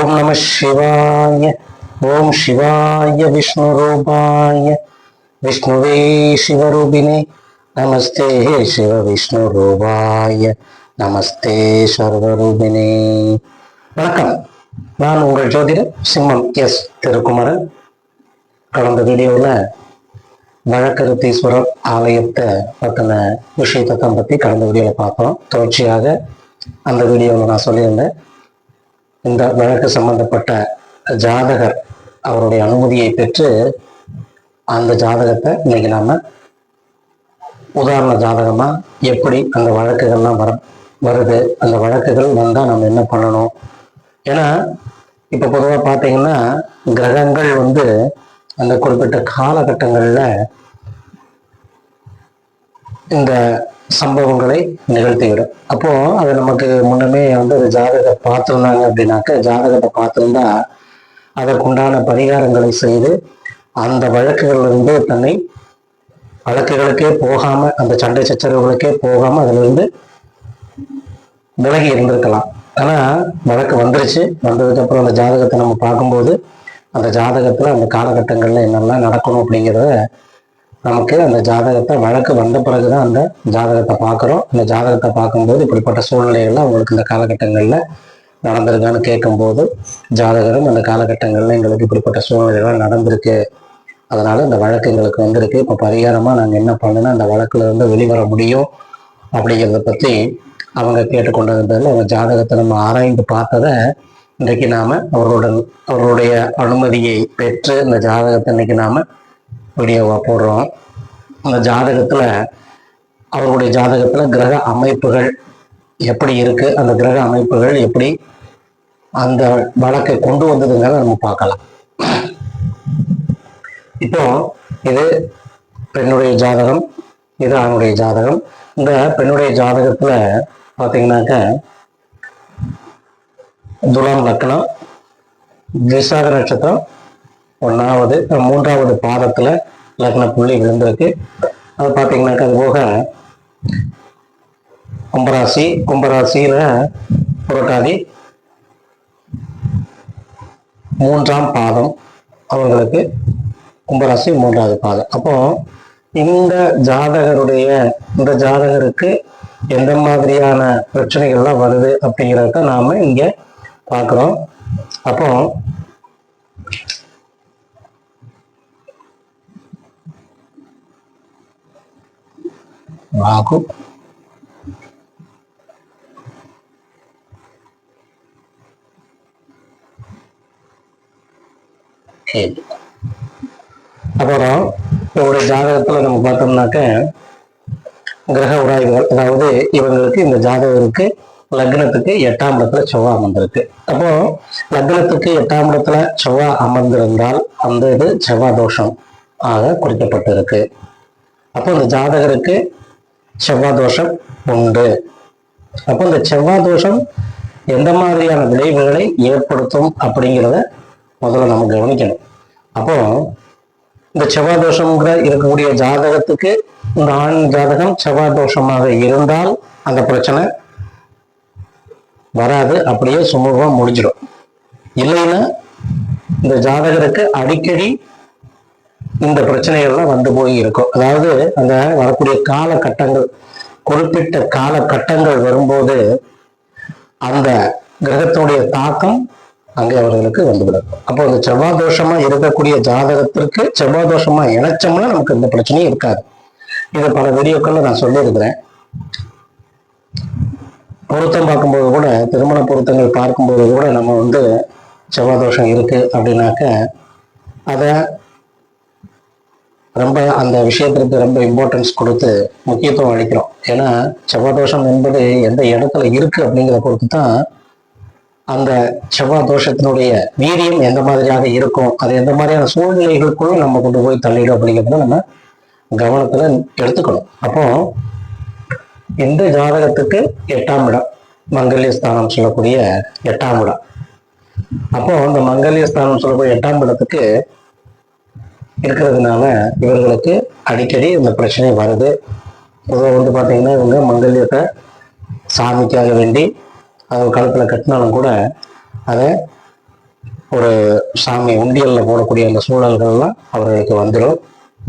ஓம் நம சிவாய. ஓம் சிவாய விஷ்ணுரூபாய விஷ்ணுவே சிவரூபிணே நமஸ்தே சிவ விஷ்ணுரூபாய நமஸ்தே சர்வரூபிணே. வணக்கம், நான் உங்கள் ஜோதிடர் சிம்மம் எஸ் திருக்குமரன். கடந்த வீடியோவில் வழக்கருத்தீஸ்வரர் ஆலயத்தை பற்றின விஷயத்தை தான் பற்றி கடந்த வீடியோவில் பார்த்தோம். தொடர்ச்சியாக அந்த வீடியோவில் நான் சொல்லியிருந்தேன், இந்த வழக்கு சம்பந்தப்பட்ட ஜாதகர் அவருடைய அனுமதியை பெற்று அந்த ஜாதகத்தை இன்னைக்கு நாம உதாரண ஜாதகமா எப்படி அந்த வழக்குகள்லாம் வருது, அந்த வழக்குகள் வந்தால் நம்ம என்ன பண்ணணும். ஏன்னா இப்போ பொதுவாக பார்த்தீங்கன்னா கிரகங்கள் அந்த குறிப்பிட்ட காலகட்டங்களில் இந்த சம்பவங்களை நிகழ்த்திவிடும். அப்போ அது நமக்கு முன்னமே ஒரு ஜாதகத்தை பார்த்துருந்தாங்க அப்படின்னாக்க, ஜாதகத்தை பார்த்துருந்தா அதற்குண்டான பரிகாரங்களை செய்து அந்த வழக்குகளிலிருந்து தன்னை வழக்குகளுக்கே போகாம, அந்த சண்டை சச்சரவுகளுக்கே போகாம அதிலிருந்து விலகி இருந்திருக்கலாம். ஆனா வழக்கு வந்துருச்சு, வந்ததுக்கு அப்புறம் அந்த ஜாதகத்தை நம்ம பார்க்கும்போது அந்த ஜாதகத்துல அந்த காலகட்டங்கள்ல என்னெல்லாம் நடக்கணும் அப்படிங்கிறத நமக்கு அந்த ஜாதகத்தை வழக்கு வந்த பிறகுதான் அந்த ஜாதகத்தை பார்க்குறோம். அந்த ஜாதகத்தை பார்க்கும்போது இப்படிப்பட்ட சூழ்நிலைகள்லாம் அவங்களுக்கு இந்த காலகட்டங்களில் நடந்திருக்கான்னு கேட்கும்போது ஜாதகரும் அந்த காலகட்டங்களில் எங்களுக்கு இப்படிப்பட்ட சூழ்நிலைகள்லாம் நடந்திருக்கு, அதனால இந்த வழக்கு எங்களுக்கு வந்திருக்கு, இப்போ பரிகாரமாக நாங்கள் என்ன பண்ணுன்னா அந்த வழக்குல இருந்து வெளிவர முடியும் அப்படிங்கிறத பற்றி அவங்க கேட்டுக்கொண்டது பேரில் அவங்க ஜாதகத்தை நம்ம ஆராய்ந்து பார்த்ததை இன்றைக்கு நாம அவர்களுடைய அனுமதியை பெற்று இந்த ஜாதகத்தை இன்னைக்கு நாம வீடியோவா போடுறோம். அந்த ஜாதகத்துல அவருடைய ஜாதகத்துல கிரக அமைப்புகள் எப்படி இருக்கு, அந்த கிரக அமைப்புகள் எப்படி அந்த வழக்கை கொண்டு வந்ததுங்கிறத நம்ம பார்க்கலாம். இப்போ இது பெண்ணுடைய ஜாதகம், இது ஆணுடைய ஜாதகம். இந்த பெண்ணுடைய ஜாதகத்துல பாத்தீங்கன்னாக்க துலாம் லக்னம், விசாக நட்சத்திரம் 1வது 3வது பாதத்துல லக்ன புள்ளி விழுந்திருக்கு. அது பார்த்தீங்கன்னாக்கா அது போக கும்பராசியில புரட்டாதி 3ஆம் பாதம் அவங்களுக்கு, கும்பராசி 3வது பாதம். அப்போ இந்த ஜாதகருக்கு எந்த மாதிரியான பிரச்சனைகள்லாம் வருது அப்படிங்கிறத நாம இங்க பார்க்கிறோம். அப்போ ராகு, அப்புறம் இவருடைய ஜாதகத்துல நம்ம பார்த்தோம்னாக்க கிரக உராய்வுகள், அதாவது இவங்களுக்கு இந்த ஜாதகருக்கு லக்னத்துக்கு 8ஆம் இடத்துல செவ்வாய் அமர்ந்திருக்கு. அப்போ லக்னத்துக்கு 8ஆம் இடத்துல செவ்வாய் அமர்ந்திருந்தால் அந்த இது செவ்வாய் தோஷம் ஆக குறிக்கப்பட்டிருக்கு. அப்போ இந்த ஜாதகருக்கு செவ்வாய் தோஷம் உண்டு. அப்போ இந்த செவ்வாய் தோஷம் எந்த மாதிரியான விளைவுகளை ஏற்படுத்தும் அப்படிங்கிறத முதல்ல நம்ம கவனிக்கணும். அப்போ இந்த செவ்வாய் தோஷம்ங்கிற இருக்கக்கூடிய ஜாதகத்துக்கு இந்த ஆண் ஜாதகம் செவ்வாய் தோஷமாக இருந்தால் அந்த பிரச்சனை வராது, அப்படியே சுமூகமா முடிஞ்சிடும். இல்லைன்னா இந்த ஜாதகருக்கு அடிக்கடி இந்த பிரச்சனைகள்லாம் வந்து போய் இருக்கும். அதாவது அந்த வரக்கூடிய காலகட்டங்கள், குறிப்பிட்ட காலகட்டங்கள் வரும்போது அந்த கிரகத்தினுடைய தாக்கம் அங்கே அவர்களுக்கு வந்துவிடும். அப்போ அந்த செவ்வாய் தோஷமா இருக்கக்கூடிய ஜாதகத்திற்கு செவ்வாய் தோஷமா இணைச்சோம்னா நமக்கு இந்த பிரச்சனையும் இருக்காது. இதை பல வீடியோக்கள்ல நான் சொல்லியிருக்கிறேன். பொருத்தம் பார்க்கும்போது கூட, திருமண பொருத்தங்கள் பார்க்கும்போது கூட நம்ம செவ்வாய் தோஷம் இருக்கு அப்படின்னாக்க அதை ரொம்ப அந்த விஷயத்திற்கு ரொம்ப இம்பார்ட்டன்ஸ் கொடுத்து முக்கியத்துவம் அளிக்கிறோம். ஏன்னா செவ்வாய் தோஷம் என்பது எந்த இடத்துல இருக்கு அப்படிங்கிற பொறுத்து தான் அந்த செவ்வாய் தோஷத்தினுடைய வீரியம் எந்த மாதிரியாக இருக்கும், அது எந்த மாதிரியான சூழ்நிலைகளுக்குள்ள நம்ம கொண்டு போய் தள்ளிடும் அப்படிங்கிறத நம்ம கவனத்துல எடுத்துக்கணும். அப்போ இந்த ஜாதகத்துக்கு 8ஆம் இடம் மங்கல்ய ஸ்தானம் சொல்லக்கூடிய 8ஆம் இடம். அப்போ இந்த மங்கல்ய ஸ்தானம் சொல்லக்கூடிய 8ஆம் இடத்துக்கு இருக்கிறதுனால இவர்களுக்கு அடிக்கடி இந்த பிரச்சனை வருது. பொதுவாக பார்த்தீங்கன்னா இவங்க மங்கல்யத்தை சாமிக்காக வேண்டி அதை கழுத்தில் கட்டினாலும் கூட அதை ஒரு சாமி உண்டியல்ல போடக்கூடிய அந்த சூழல்கள்லாம் அவர்களுக்கு வந்துடும்.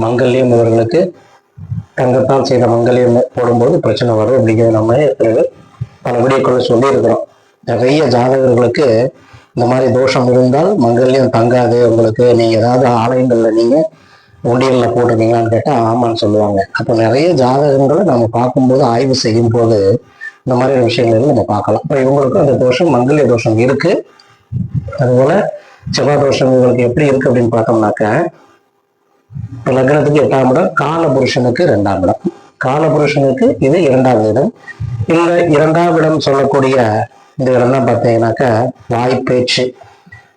மங்கல்யம் இவர்களுக்கு தங்கத்தால் செய்த மங்கல்யம் போடும்போது பிரச்சனை வரும் அப்படிங்கிறது நம்ம ஏற்கனவே பல வீடியோக்கள் சொல்லி இருக்கிறோம். நிறைய ஜாதகர்களுக்கு இந்த மாதிரி தோஷம் இருந்தால் மங்கல்யம் தங்காது உங்களுக்கு, நீங்க ஏதாவது ஆலயங்கள்ல நீங்க உண்டியல்ல போட்டிருக்கீங்களான்னு கேட்டா ஆமான்னு சொல்லுவாங்க. அப்போ நிறைய ஜாதகங்களை நம்ம பார்க்கும்போது ஆய்வு செய்யும் போது இந்த மாதிரி விஷயங்கள் நம்ம பார்க்கலாம். இப்போ இவங்களுக்கும் அந்த தோஷம் மங்கல்ய தோஷம் இருக்கு. அதுபோல செவ்வாய் தோஷம் இவங்களுக்கு எப்படி இருக்கு அப்படின்னு பார்த்தோம்னாக்க, லக்னத்துக்கு 8ஆம் இடம், கால புருஷனுக்கு 2ஆம் இடம். கால புருஷனுக்கு இது 2வது இடம். இந்த 2ஆம் இடம் சொல்லக்கூடிய இந்த இடம் தான் பார்த்தீங்கன்னாக்க வாய்ப்பேச்சு.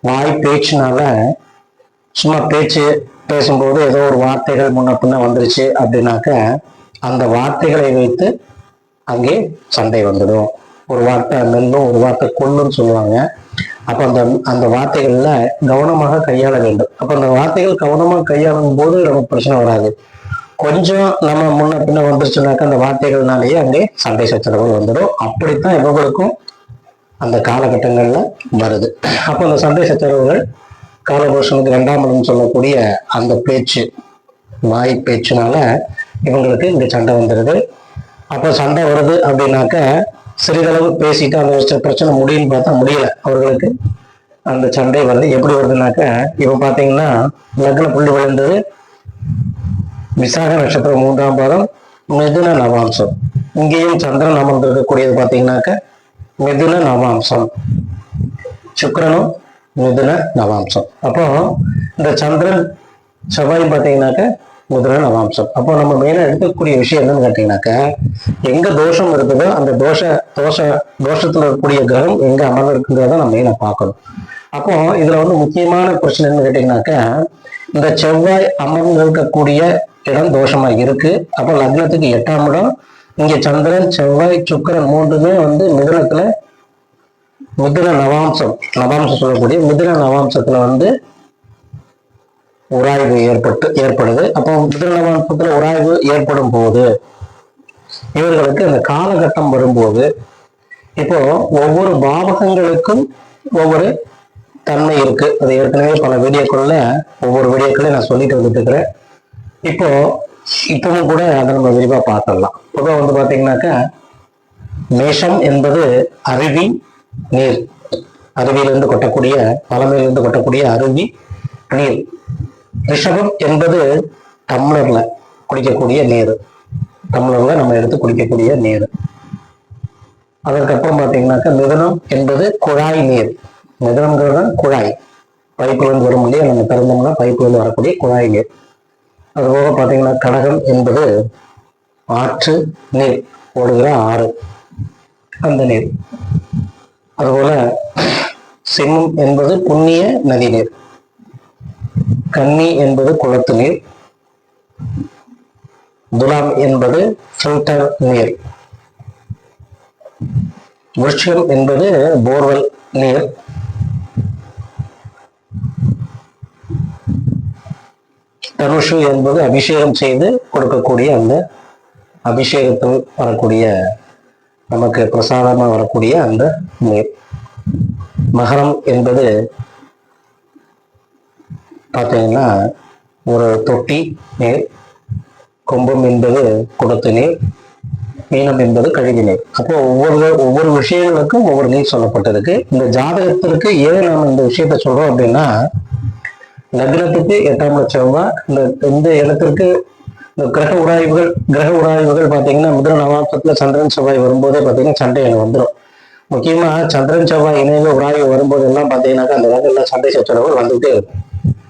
வாய்ப்பேச்சுனால சும்மா பேச்சு பேசும்போது ஏதோ ஒரு வார்த்தைகள் முன்ன பின்ன வந்துருச்சு அப்படின்னாக்க அந்த வார்த்தைகளை வைத்து அங்கே சண்டை வந்துடும். ஒரு வார்த்தை மெல்லும், ஒரு வார்த்தை கொல்லுன்னு சொல்லுவாங்க. அப்போ அந்த வார்த்தைகள்ல கவனமாக கையாள வேண்டும். அப்போ அந்த வார்த்தைகள் கவனமாக கையாளும் போது நமக்கு பிரச்சனை வராது. கொஞ்சம் நம்ம முன்ன பின்ன வந்துருச்சுனாக்கா அந்த வார்த்தைகள்னாலேயே அங்கே சண்டை சச்சரவுகள் வந்துடும். அப்படித்தான் இவங்களுக்கும் அந்த காலகட்டங்கள்ல வருது. அப்போ அந்த சண்டை சச்சரவுகள் காலபுருஷனுக்கு 2ஆம் இடம் சொல்லக்கூடிய அந்த பேச்சு, வாய் பேச்சுனால இவங்களுக்கு இந்த சண்டை வந்துடுது. அப்போ சண்டை வருது அப்படின்னாக்க சிறிதளவு பேசிட்டு அந்த பிரச்சனை முடியும்னு பார்த்தா முடியல. அவர்களுக்கு அந்த சண்டை வருது. எப்படி வருதுனாக்க, இப்போ பார்த்தீங்கன்னா லக்ன புள்ளி விழுந்தது விசாக நட்சத்திரம் 3ஆம் பாதம், மிதுன நவாம்சம். இங்கேயும் சந்திரன் அமர்ந்திருக்கக்கூடியது பார்த்தீங்கன்னாக்க மிதுன நவாம்சம், சுக்கிரனும் மிதுன நவாம்சம். அப்போ இந்த சந்திரன் செவ்வாய் பார்த்தீங்கன்னாக்க மிதுன நவாம்சம். அப்போ நம்ம மெயினா எடுக்கக்கூடிய விஷயம் என்னன்னு கேட்டீங்கன்னாக்க, எங்க தோஷம் இருக்குதோ அந்த தோஷத்துல இருக்கக்கூடிய கிரகம் எங்க அமர்ந்திருக்குங்கிறத நம்ம மெயினா பார்க்கணும். அப்போ இதுல முக்கியமான பிரச்சனை என்னன்னு கேட்டீங்கன்னாக்க, இந்த செவ்வாய் அமர்ந்து இருக்கக்கூடிய இடம் தோஷமா இருக்கு. அப்போ லக்னத்துக்கு 8ஆம் இடம், இங்க சந்திரன் செவ்வாய் சுக்கிரன் மூன்றுமே மிதுனத்துல, மிதுன நவாம்சம் சொல்லக்கூடிய மிதுன நவாம்சத்துல உராய்வு ஏற்படுது. அப்போ மிதுன நவாம்சத்துல உராய்வு ஏற்படும் போது இவர்களுக்கு அந்த காலகட்டம் வரும்போது, இப்போ ஒவ்வொரு பாவகங்களுக்கும் ஒவ்வொரு தன்மை இருக்கு. அது ஏற்கனவே பல வீடியோக்குள்ள ஒவ்வொரு வீடியோக்களையும் நான் சொல்லிட்டு வந்துட்டு இருக்கிறேன். இப்பவும் கூட அதை நம்ம விரிவா பார்த்துடலாம். பொதுவாக பாத்தீங்கன்னாக்கா, மேஷம் என்பது அருவி நீர், அருவியிலிருந்து கொட்டக்கூடிய பழமையிலிருந்து கொட்டக்கூடிய அருவி நீர். ரிஷபம் என்பது டம்ளர்ல குடிக்கக்கூடிய நீர், டம்ளர்ல நம்ம எடுத்து குடிக்கக்கூடிய நீர். அதற்கப்புறம் பாத்தீங்கன்னாக்கா மிதுனம் என்பது குழாய் நீர். மிதுனம்ங்கிறது குழாய், பைப்புல இருந்து வரும் இல்லையா, நம்ம திறந்தோம்னா பைப்புல இருந்து வரக்கூடிய குழாய் நீர். அதுபோக பாத்தீங்கன்னா கடகம் என்பது ஆற்று நீர், ஓடுகிற ஆறு, அந்த நீர். அதுபோல சிம்மம் என்பது புண்ணிய நதி நீர். கன்னி என்பது குளத்து நீர். துலாம் என்பது ஃபில்டர் நீர். விருட்சம் என்பது போர்வெல் நீர். தனுஷு என்பது அபிஷேகம் செய்து கொடுக்கக்கூடிய அந்த அபிஷேகத்தில் வரக்கூடிய நமக்கு பிரசாதமா வரக்கூடிய அந்த நீர். மகரம் என்பது பார்த்தீங்கன்னா ஒரு தொட்டி நீர். கும்பம் என்பது குடத்து நீர். மீனம் என்பது கழுவி நீர். அப்போ ஒவ்வொரு விஷயங்களுக்கும் ஒவ்வொரு நீர் சொல்லப்பட்டிருக்கு. இந்த ஜாதகத்திற்கு ஏன் நம்ம இந்த விஷயத்த சொல்றோம் அப்படின்னா, லக்னத்துக்கு 8ஆம் இடம் செவ்வாய், இந்த இடத்திற்கு இந்த கிரக உராய்வுகள் பார்த்தீங்கன்னா மிதுன நவாம்சத்துல சந்திரன் செவ்வாய் வரும்போதே பார்த்தீங்கன்னா சண்டை எனக்கு வந்துடும். முக்கியமா சந்திரன் செவ்வாய் இணைவு உராய்வு வரும்போது எல்லாம் பார்த்தீங்கன்னாக்கா அந்த இடத்துல சண்டை சச்சரவுகள் வந்துகிட்டே இருக்கும்.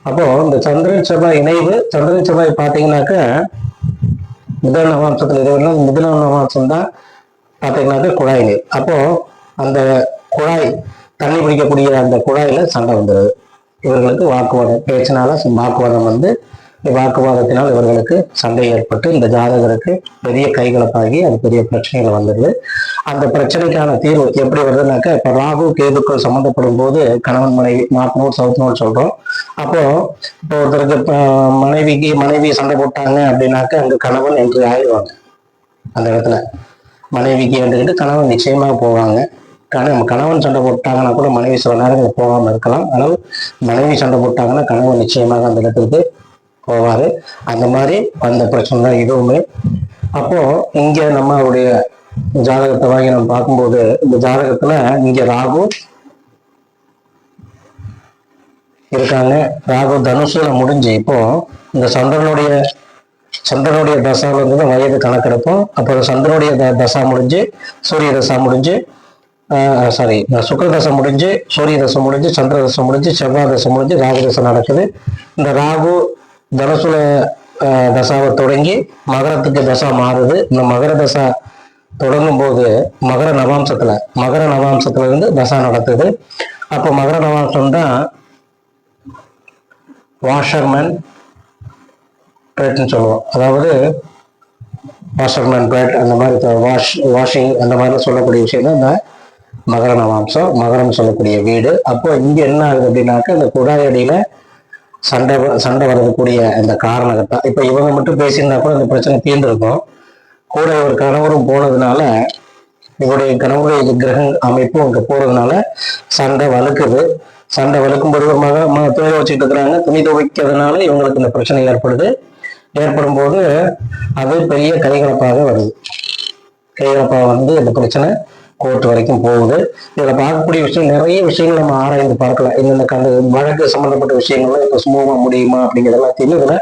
அப்போ இந்த சந்திரன் செவ்வாய் இணைவு, சந்திரன் செவ்வாய் பார்த்தீங்கன்னாக்கா மிதுன நவாம்சத்துல இதுவெல்லாம் மிதுன நவாம்சம் தான் பார்த்தீங்கன்னாக்கா குழாய் நீர். அப்போ அந்த குழாய் தண்ணி பிடிக்கக்கூடிய அந்த குழாயில சண்டை வந்துடுது. இவர்களுக்கு வாக்குவாதம், பேச்சினால வாக்குவாதம் வாக்குவாதத்தினால் இவர்களுக்கு சண்டை ஏற்பட்டு இந்த ஜாதகருக்கு பெரிய கைகலப்பாகி அது பெரிய பிரச்சனைகள் வந்துடுது. அந்த பிரச்சனைக்கான தீர்வு எப்படி வருதுன்னாக்கா, இப்ப ராகு கேதுக்கள் சம்மந்தப்படும் போது கணவன் மனைவி நார்த் நோட் சவுத் நோட் சொல்றோம். அப்போ இப்போ ஒருத்தருக்கு மனைவி சண்டை போட்டாங்க அப்படின்னாக்கா அங்க கணவன் என்று ஆயிடுவாங்க. அந்த இடத்துல மனைவிக்கு என்றுக்கிட்டு கணவன் நிச்சயமாக போவாங்க. கணவன் சண்டை போட்டாங்கன்னா கூட மனைவி சில நேரங்கள் போகாமல் இருக்கலாம். ஆனால் மனைவி சண்டை போட்டாங்கன்னா கணவன் நிச்சயமாக அந்த இடத்துக்கு போவாரு. அந்த மாதிரி அந்த பிரச்சனை தான் இதுவுமே. அப்போ இங்க நம்மளுடைய ஜாதகத்தை வாங்கி நம்ம பார்க்கும்போது இந்த ஜாதகத்துல இங்க ராகு இருக்காங்க. ராகு தனுசுல முடிஞ்சு இப்போ இந்த சந்திரனுடைய தசால இருந்து வயது கணக்கெடுப்போம். அப்போ சந்திரனுடைய தசா முடிஞ்சு சூரிய தசா முடிஞ்சு சுக்கிர தசை முடிஞ்சு சூரிய தசை முடிஞ்சு சந்திர தசை முடிஞ்சு செவ்வாய் தசை முடிஞ்சு ராகு தசை நடக்குது. இந்த ராகு தனுசுல தசாவை தொடங்கி மகரத்துக்கு தசா மாறுது. இந்த மகர தசா தொடங்கும் போது மகர நவாம்சத்துல இருந்து தசா நடக்குது. அப்போ மகர நவாம்சம் தான் வாஷர்மேன் பிளேட்னு சொல்லுவோம். அதாவது வாஷர்மேன் பிளேட் அந்த மாதிரி வாஷிங் அந்த மாதிரி சொல்லக்கூடிய விஷயம் தான் இந்த மகர நவாம்சம், மகரம் சொல்லக்கூடிய வீடு. அப்போ இங்க என்ன ஆகுது அப்படின்னாக்க இந்த குழாயடியில சண்டை வரக்கூடிய இந்த காரணகத்தா. இப்ப இவங்க மட்டும் பேசியிருந்தா கூட இந்த பிரச்சனை தீர்ந்திருக்கும். கூட ஒரு கணவரும் போனதுனால இவருடைய கணவருடைய கிரக அமைப்பும் அங்க போறதுனால சண்டை வலுக்குது. சண்டை வலுக்கும்போது ஒரு துணி துவைச்சிட்டு இருக்கிறாங்க. துணி துவைக்கிறதுனால இவங்களுக்கு இந்த பிரச்சனை ஏற்படும் போது அது பெரிய கைகலப்பாக வருது. கைகலப்பாக வந்து இந்த பிரச்சனை கோர்ட் வரைக்கும் போகுது. இதுல பார்க்கக்கூடிய விஷயம் நிறைய விஷயங்கள் நம்ம ஆராய்ந்து பார்க்கலாம். இந்த வழக்கு சம்பந்தப்பட்ட விஷயங்கள்லாம் இப்ப சுமூகமா முடியுமா அப்படிங்கிறது எல்லாத்தையுமே இதுல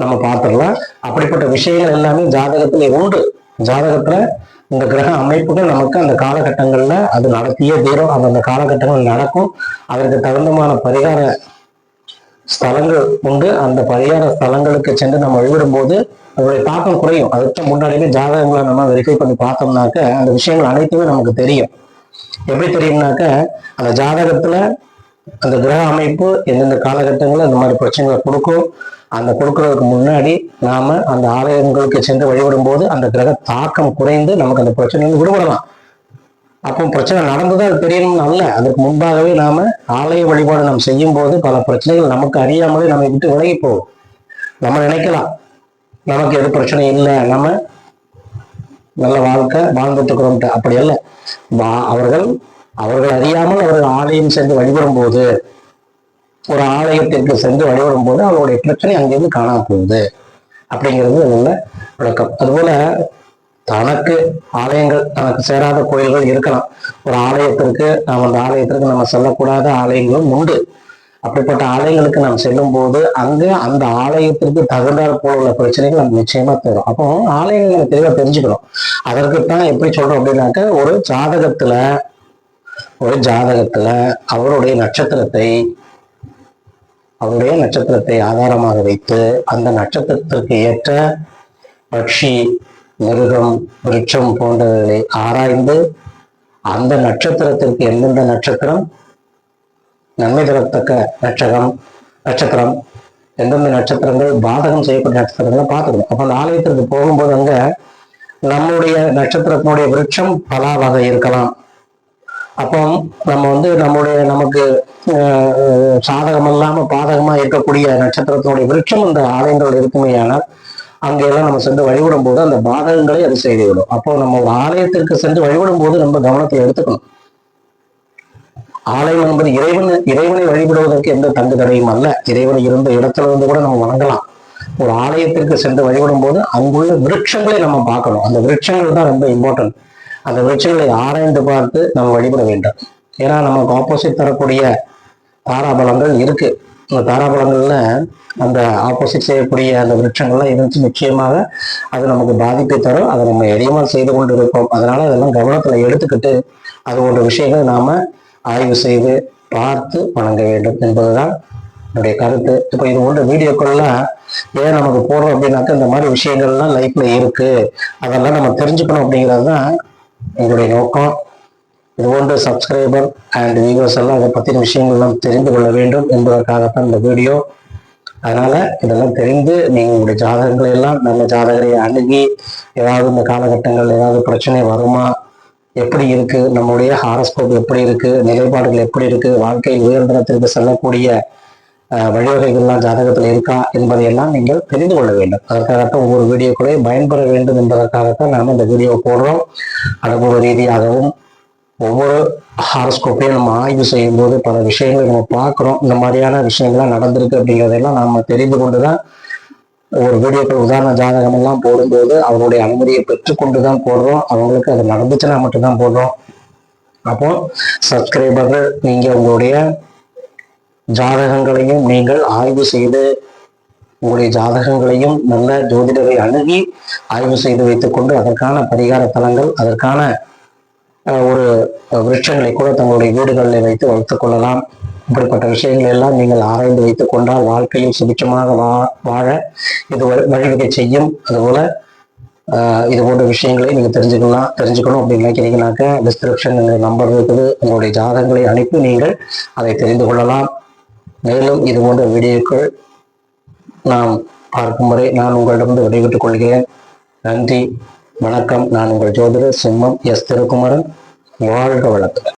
நம்ம பார்த்துடலாம். அப்படிப்பட்ட விஷயங்கள் எல்லாமே ஜாதகத்துல உண்டு. ஜாதகத்துல இந்த கிரக அமைப்புகள் நமக்கு அந்த காலகட்டங்கள்ல அது நடத்தியே தீரும். அந்த காலகட்டங்கள் நடக்கும். அதற்கு தகுந்தமான பரிகார ஸ்தலங்கள் உண்டு. அந்த பரிகார ஸ்தலங்களுக்கு சென்று நம்ம வழிபடும் போது அதோடைய தாக்கம் குறையும். அதுக்கு முன்னாடியே ஜாதகங்களை நம்ம வெரிஃபை பண்ணி பார்த்தோம்னாக்க அந்த விஷயங்கள் அனைத்துமே நமக்கு தெரியும். எப்படி தெரியும்னாக்க அந்த ஜாதகத்துல அந்த கிரக அமைப்பு எந்தெந்த காலகட்டங்களில் அந்த மாதிரி பிரச்சனைகளை கொடுக்கும். அந்த கொடுக்கறதுக்கு முன்னாடி நாம அந்த ஆலயங்களுக்கு சென்று வழிபடும் போது அந்த கிரக தாக்கம் குறைந்து நமக்கு அந்த பிரச்சனையிலிருந்து விடுபடலாம். அப்போ பிரச்சனை நடந்ததா அது தெரியணும்னு அல்ல, அதற்கு முன்பாகவே நாம ஆலய வழிபாடு நாம் செய்யும் போது பல பிரச்சனைகள் நமக்கு அறியாமலே நம்ம விட்டு விலகி போகும். நம்ம நினைக்கலாம் நமக்கு எது பிரச்சனை இல்லை, நம்ம நல்ல வாழ்க்கை வாழ்ந்துட்டு இருக்கிறோம்ட்டு. அப்படி அல்ல. அவர்கள் அறியாமல் அவர்கள் ஆலயம் சென்று வழிபடும் போது, ஒரு ஆலயத்திற்கு சென்று வழிபடும் போது அவருடைய பிரச்சனை அங்கிருந்து காணாம போகுது அப்படிங்கிறது உள்ள விளக்கம். அதுபோல தனக்கு ஆலயங்கள், தனக்கு சேராத கோயில்கள் இருக்கலாம். ஒரு ஆலயத்திற்கு அந்த ஆலயத்திற்கு நம்ம செல்லக்கூடாத ஆலயங்களும் உண்டு. அப்படிப்பட்ட ஆலயங்களுக்கு நாம் செல்லும் போது அங்கு அந்த ஆலயத்திற்கு தகுந்தாற் போல உள்ள பிரச்சனைகள் நம்ம நிச்சயமா தரும். அப்போ ஆலயங்கள் நம்ம தெளிவா தெரிஞ்சுக்கணும். அதற்குத்தான் எப்படி சொல்றோம் அப்படின்னாக்க ஒரு ஜாதகத்துல அவருடைய நட்சத்திரத்தை ஆதாரமாக வைத்து அந்த நட்சத்திரத்திற்கு ஏற்ற பட்சி, மிருகம், விருட்சம் போன்றவைகளை ஆராய்ந்து அந்த நட்சத்திரத்திற்கு எந்தெந்த நட்சத்திரம் நன்மை தரத்தக்க நட்சத்திரம் எந்தெந்த நட்சத்திரங்கள் பாதகம் செய்யப்பட்ட நட்சத்திரங்களை பார்த்துக்கணும். அப்போ அந்த ஆலயத்திற்கு போகும்போது அங்க நம்முடைய நட்சத்திரத்தினுடைய விருட்சம் பல வகை இருக்கலாம். அப்போ நம்ம நமக்கு சாதகம் இல்லாம பாதகமா இருக்கக்கூடிய நட்சத்திரத்தினுடைய விருட்சம் இந்த ஆலயங்கள் இருக்குமேயானால் அங்கெல்லாம் நம்ம சென்று வழிபடும் போது அந்த பாதகங்களை அது செய்துவிடும். அப்போ நம்ம ஒரு ஆலயத்திற்கு சென்று வழிபடும் போது நம்ம கவனத்தில் எடுத்துக்கணும். ஆலயம் என்பது இறைவனை வழிபடுவதற்கு எந்த தங்கு தடையும் அல்ல. இறைவனை இருந்த இடத்துல இருந்து கூட நம்ம வணங்கலாம். ஒரு ஆலயத்திற்கு சென்று வழிபடும் போது அங்குள்ள விருட்சங்களை நம்ம பார்க்கணும். அந்த விருட்சங்கள் தான் ரொம்ப இம்பார்ட்டன்ட். அந்த விருட்சங்களை ஆராய்ந்து பார்த்து நம்ம வழிபட வேண்டும். ஏன்னா நமக்கு ஆப்போசிட் தரக்கூடிய தாராபலங்கள் இருக்கு. அந்த தாராபலங்கள்ல அந்த ஆப்போசிட் செய்யக்கூடிய அந்த விருட்சங்கள்லாம் இருந்துச்சு நிச்சயமாக அது நமக்கு பாதிப்பை தரும். அதை நம்ம எளியமாக செய்து கொண்டு இருப்போம். அதனால அதெல்லாம் கவனத்துல எடுத்துக்கிட்டு அது போன்ற விஷயங்கள் நாம ஆய்வு செய்து பார்த்து வணங்க வேண்டும் என்பதுதான் என்னுடைய கருத்து. இப்போ இது போன்ற வீடியோக்கள்லாம் ஏன் நமக்கு போடுறோம் அப்படின்னாக்க இந்த மாதிரி விஷயங்கள்லாம் லைஃப்ல இருக்கு, அதெல்லாம் நம்ம தெரிஞ்சுக்கணும் அப்படிங்கிறது தான் எங்களுடைய நோக்கம். இது போன்ற சப்ஸ்கிரைபர் அண்ட் வியூவர்ஸ் எல்லாம் அதை பற்றின விஷயங்கள்லாம் தெரிந்து கொள்ள வேண்டும் என்பதற்காகத்தான் இந்த வீடியோ. அதனால இதெல்லாம் தெரிந்து நீங்கள் உங்களுடைய ஜாதகங்களை எல்லாம் நல்ல ஜாதகரை அணுகி ஏதாவது இந்த காலகட்டங்கள் ஏதாவது பிரச்சனை வருமா, எப்படி இருக்கு, நம்முடைய ஹாரஸ்கோப் எப்படி இருக்கு, நிலைப்பாடுகள் எப்படி இருக்கு, வாழ்க்கையில் உயர்ந்தனத்திற்கு செல்லக்கூடிய வழிவகைகள்லாம் ஜாதகத்தில் இருக்கா என்பதையெல்லாம் நீங்கள் தெரிந்து கொள்ள வேண்டும். அதற்காகத்தான் ஒவ்வொரு வீடியோக்குள்ளே பயன்பெற வேண்டும் என்பதற்காகத்தான் நாம் இந்த வீடியோ போடுறோம். அனுபவ ரீதியாகவும் ஒவ்வொரு ஹாரோஸ்கோப்பையும் நம்ம ஆய்வு செய்யும் போது பல விஷயங்களை நம்ம பார்க்குறோம். இந்த மாதிரியான விஷயங்கள்லாம் நடந்திருக்கு அப்படிங்கிறதெல்லாம் நம்ம தெரிந்து கொண்டுதான் ஒரு வீடியோக்கள் உதாரண ஜாதகம் எல்லாம் போடும்போது அவருடைய அனுமதியை பெற்றுக்கொண்டுதான் போடுறோம். அவங்களுக்கு அது நடந்துச்சுன்னா மட்டும்தான் போடுறோம். அப்போ சப்ஸ்கிரைபர்கள் நீங்க உங்களுடைய ஜாதகங்களையும் நீங்கள் ஆய்வு செய்து உங்களுடைய ஜாதகங்களையும் நல்ல ஜோதிடரை அணுகி ஆய்வு செய்து வைத்துக்கொண்டு அதற்கான பரிகார தலங்கள் அதற்கான ஒரு விருட்சங்களை கூட தங்களுடைய வீடுகளில் வைத்து வைத்துக் கொள்ளலாம். இப்படிப்பட்ட விஷயங்கள் எல்லாம் நீங்கள் ஆராய்ந்து வைத்துக் கொண்டால் வாழ்க்கையில் சுபிட்சமாக வாழ இது வழிவகை செய்யும். அதுபோல இது போன்ற விஷயங்களை நீங்க தெரிஞ்சுக்கணும் அப்படின்னு நினைக்கிறீங்கன்னாக்க டிஸ்கிரிப்ஷன் நம்பர் இருக்குது. உங்களுடைய ஜாதகங்களை அனுப்பி நீங்கள் அதை தெரிந்து கொள்ளலாம். மேலும் இது போன்ற வீடியோக்கள் நாம் பார்க்கும் வரை நான் உங்களிடமிருந்து விடைபெற்றுக் கொள்கிறேன். நன்றி, வணக்கம். நான் உங்கள் ஜோதிடர் சிம்மம் எஸ் திருக்குமரன். வாழ்க வளத்துடன்.